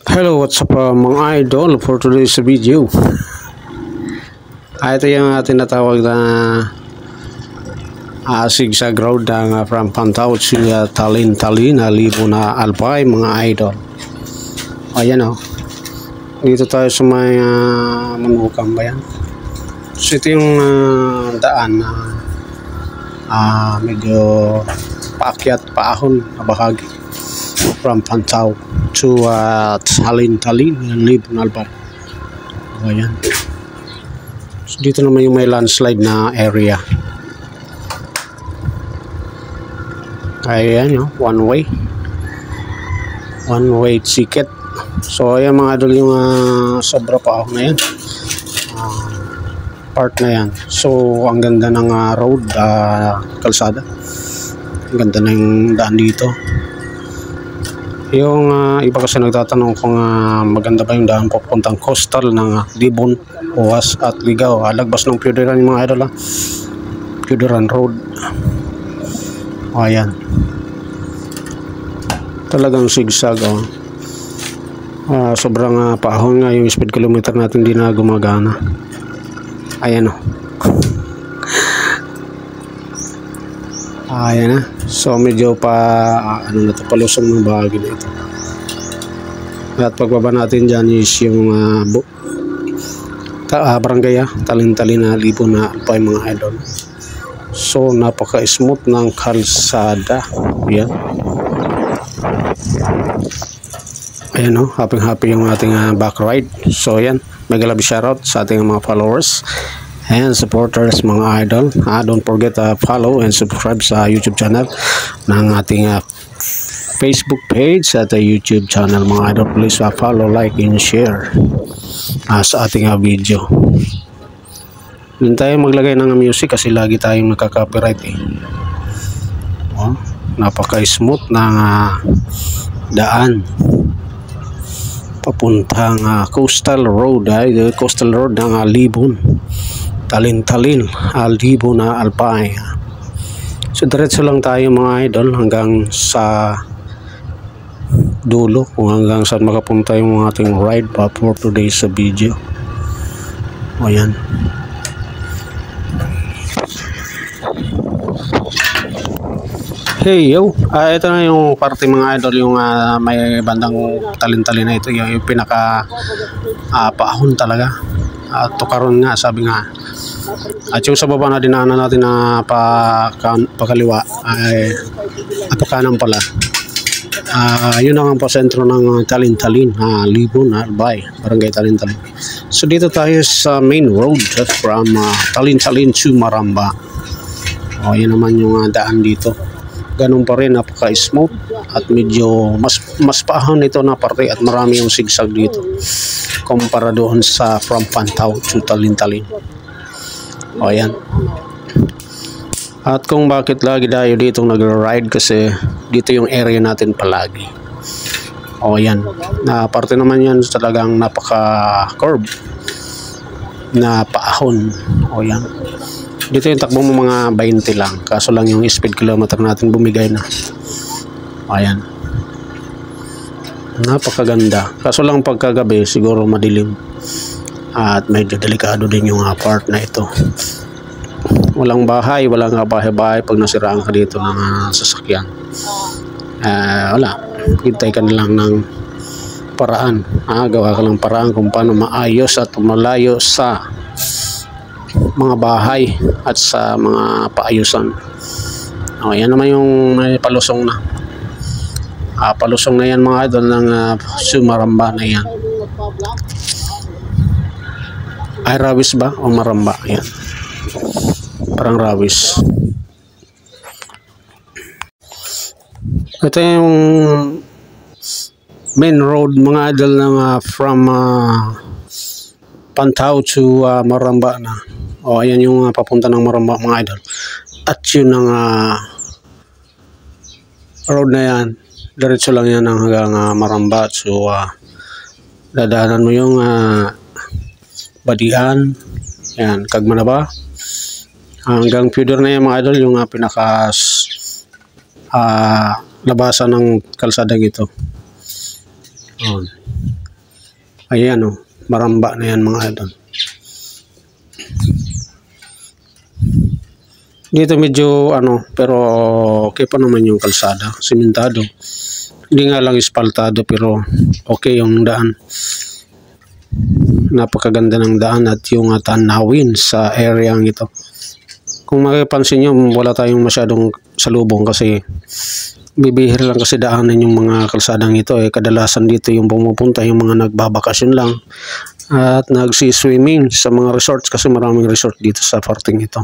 Hello, what's up mga idol for today's video. Ito yung tinatawag na zigzag road from Pantao to Talin, Libo na Albay mga idol. Ayan o. Dito tayo sa may Manukang ba yan? So ito yung daan na medyo paakyat, paahon na bahagi from Pantao to Talin, Libo na Albay. Ayan. So, dito naman yung may landslide na area. Ayan yun, one way ticket. So ayan mga idol yung sobra pa ako na yan, part na yan. So ang ganda ng road, kalsada, ang ganda ng daan dito. Yung iba kasi nagtatanong kung maganda ba yung daan papuntang coastal ng Libon, Uwas at Ligaw, lagbas ng Puderan yung mga idol, Puderan Road. Ayan, talagang sigsag. Sobrang paahon nga, yung speed kilometer natin di na gumagana. Ayan ayan na. So medyo ano na to, palusong ng bahagi na ito. At pagbaba natin dyan is yung barangay Talin na Libo na Albay mga idol. So napaka smooth ng kalsada. Ayan. Ayan happy yung ating back ride. So ayan, mega love shoutout sa ating mga followers and supporters mga idol. Don't forget to follow and subscribe sa YouTube channel ng ating Facebook page at YouTube channel mga idol. Please follow, like and share sa ating video. Hindi tayo maglagay ng music kasi lagi tayong nakaka-copyright napaka smooth ng daan papuntang coastal road, coastal road ng Libon, Talin, Libo na Albay. So diretso lang tayo mga idol hanggang sa dulo, kung hanggang saan makapunta yung ating ride for today's video. Ayan. Hey yo, ito na yung parte mga idol, yung may bandang Talin na ito, yung pinaka paahon talaga. Tukaron nga, sabi nga. At yung sa baba na dinaanan natin na pakaliwa ay pakanan pala. Yun ang sentro ng Talin, Libo na Albay, barangay Talin. So dito tayo sa main road from Talin to Maramba. Yun naman yung daan dito. Ganun pa rin, napaka smooth at medyo mas paahon ito na parte at marami yung sigsag dito kumpara doon sa from Pantao to Talin. Ayan. At kung bakit lagi tayo dito nag-ride, kasi dito yung area natin palagi. Ayan, na parte naman yan talagang napaka curve na paahon. Ayan. Dito yung takbo mo mga 20 lang, kaso lang yung speed kilometer natin bumigay na. Ayan, napakaganda, kaso lang pagkagabi siguro madilim at medyo delikado din yung part na ito. Walang bahay pag nasiraan ka dito ng sasakyan. Wala, hintay ka lang ng paraan, gawa ka lang paraan kung paano maayos at malayo sa mga bahay at sa mga paayusan. Yan naman yung may palusong na. Palusong na yan mga idol ng Maramba na yan. Ay, Rawis ba o Maramba? Yan, parang Rawis. Ito yung main road mga idol ng from Pantao to Maramba na. Ayan yung papunta ng Maramba mga idol. At yun ang road na yan, diretso lang yan hanggang Maramba. So dadaanan mo yung Badian, yan, Kagmanaba hanggang Puder na yan mga idol, yung pinaka labasan ng kalsadang ito. Oh. Ayan oh, maramba na yan mga idol. Dito medyo pero okay pa naman yung kalsada, simentado. Hindi nga lang ispaltado pero okay yung daan. Napakaganda ng daan at yung tanawin sa area ito. Kung mapapansin nyo, wala tayong masyadong salubong kasi bibihir lang kasi daanan yung mga kalsadang ito. Kadalasan dito yung pumupunta yung mga nagbabakasyon lang at nagsi-swimming sa mga resorts kasi maraming resort dito sa parting ito.